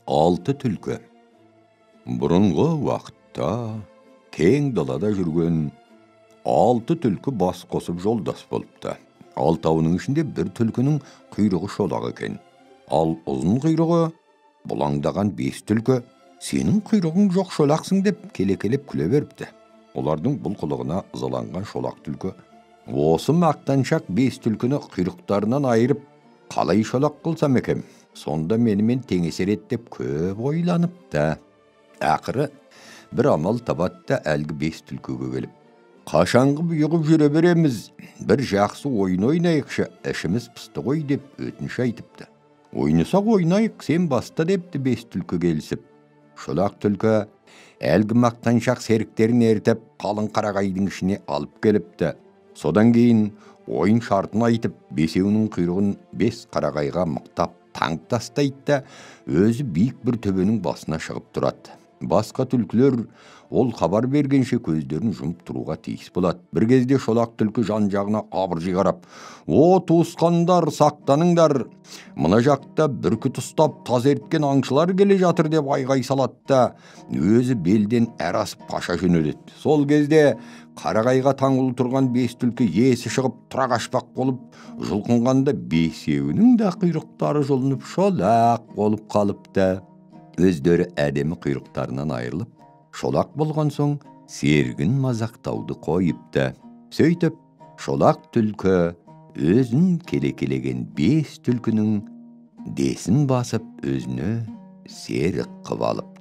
Altı түлкі. Бұрынғы вақытта кең далада жүрген 6 түлкі бас қосып жолдас болыпты. Алтауының ішінде бір түлкінің құйрығы шолақ екен. Ал ұзын құйрығы бұлаңдаған 5 түлкі сенің құйрығың жоқ шолақсың деп келекелеп күле беріпті. Олардың бұл қылығына ызаланған шолақ түлкі осы мақтаншақ 5 түлкіні құйрықтарынан айырып қалай шолақ қылсам екен, сонда менімен теңесер ет деп көп ойланыпты. Ақыры бір амал табатта әлгі 5 түлкіге келіп, қашанғы бұйығып жүре береміз, бір жақсы ойын ойнайықшы, ішіміз пысты ғой деп өтініш айтыпты. Ойнасақ ойнайық, сен баста депті 5 түлкі келісіп. Шолақ түлкі әлгі мақтаншақ серіктерін ертіп қалың қарағайдың ішіне алып келіпті. Содан кейін ойын шартын айтып, бесеуінің құйрығын 5 қарағайға мықтап таңып тастайды да, өзі биік бір төбенің басына шығып тұрады. Басқа түлкілер ол хабар бергенше көздерін жұмып тұруға тиіс болады. Bir кезде шолақ түлкі жан-жағына абыржи қарап, "О, туысқандар, сақтаныңдар! Мына жақта бүркіт ұстап таз ерткен аңшылар келе жатыр" деп айғай салады да, өзі белден әр асып қаша жөнеледі. Сол кезде қарағайға таңулы тұрған 5 түлкі есі шығып тұра қашпақ болып, жұлқынғанда бесеуінің де құйрықтары жұлынып шолақ болып қалыпты. Өздері әдемі құйрықтарынан айырылып, шолақ болған соң сергін мазақтауды қойыпты. Сөйтіп, шолақ түлкі өзін келекелеген 5 түлкінің десін басып өзіне серік қып алып